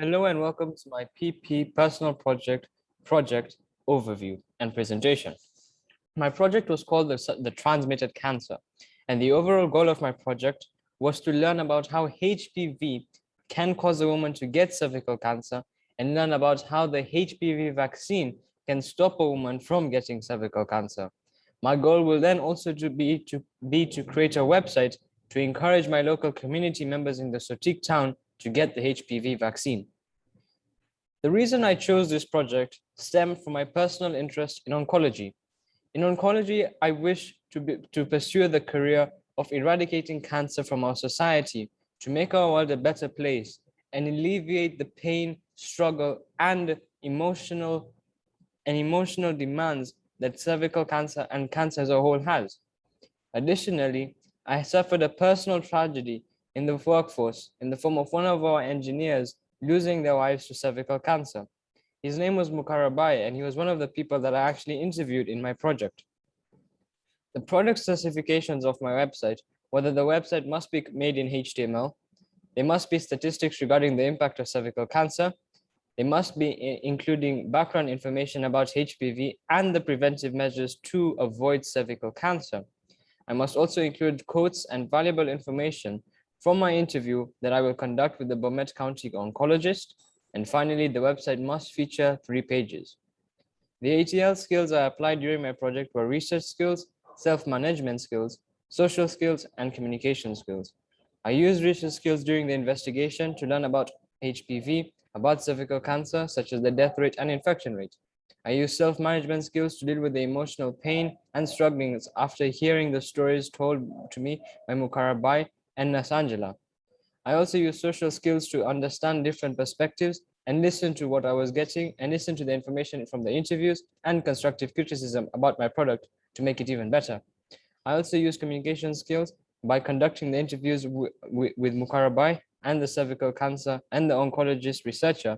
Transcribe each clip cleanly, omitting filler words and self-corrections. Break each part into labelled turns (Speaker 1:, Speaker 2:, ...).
Speaker 1: Hello and welcome to my PP personal project overview and presentation. My project was called the transmitted cancer, and the overall goal of my project was to learn about how HPV can cause a woman to get cervical cancer and learn about how the HPV vaccine can stop a woman from getting cervical cancer. My goal will then also be to create a website to encourage my local community members in the Sotik town to get the HPV vaccine. The reason I chose this project stemmed from my personal interest in oncology. In oncology, I wish to pursue the career of eradicating cancer from our society to make our world a better place and alleviate the pain, struggle, and emotional demands that cervical cancer and cancer as a whole has. Additionally, I suffered a personal tragedy in the workforce in the form of one of our engineers losing their wives to cervical cancer. His name was Mukarabai, and he was one of the people that I actually interviewed in my project. The product specifications of my website were that the website must be made in HTML, there must be statistics regarding the impact of cervical cancer, they must be including background information about HPV and the preventive measures to avoid cervical cancer. I must also include quotes and valuable information from my interview that I will conduct with the Bomet County oncologist. And finally, the website must feature 3 pages. The ATL skills I applied during my project were research skills, self-management skills, social skills, and communication skills. I used research skills during the investigation to learn about HPV, about cervical cancer, such as the death rate and infection rate. I use self-management skills to deal with the emotional pain and strugglings after hearing the stories told to me by Mukarabai and Nasangela. I also use social skills to understand different perspectives and listen to what I was getting and listen to the information from the interviews and constructive criticism about my product to make it even better. I also use communication skills by conducting the interviews with Mukarabai and the cervical cancer and the oncologist researcher.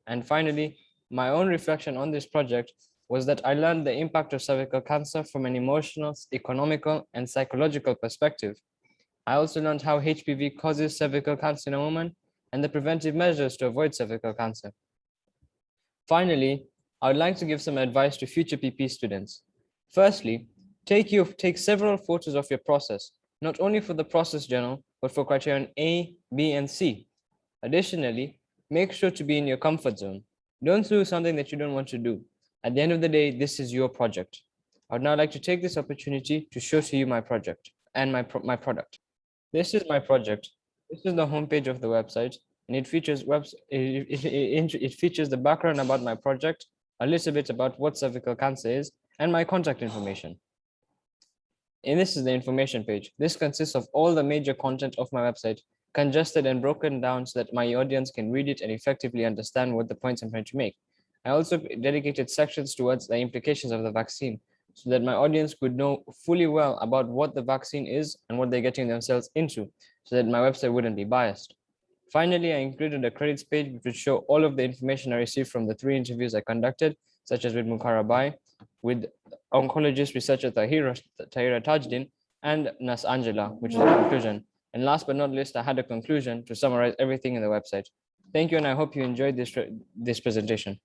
Speaker 1: And finally, my own reflection on this project was that I learned the impact of cervical cancer from an emotional, economical, and psychological perspective. I also learned how HPV causes cervical cancer in a woman and the preventive measures to avoid cervical cancer. Finally, I would like to give some advice to future PP students. Firstly, take several photos of your process, not only for the process journal, but for criterion A, B, and C. Additionally, make sure to be in your comfort zone. Don't do something that you don't want to do. At the end of the day, this is your project. I would now like to take this opportunity to show to you my project and my product. This is my project. This is the homepage of the website, and it features it features the background about my project, a little bit about what cervical cancer is, and my contact information. And this is the information page. This consists of all the major content of my website, congested and broken down so that my audience can read it and effectively understand what the points I'm trying to make. I also dedicated sections towards the implications of the vaccine so that my audience could know fully well about what the vaccine is and what they're getting themselves into so that my website wouldn't be biased. Finally, I included a credits page which would show all of the information I received from the 3 interviews I conducted, such as with Mukarabai, with oncologist researcher Tahira Tajdin, and Nas Angela, which is the conclusion. And last but not least, I had a conclusion to summarize everything in the website. Thank you, and I hope you enjoyed this presentation.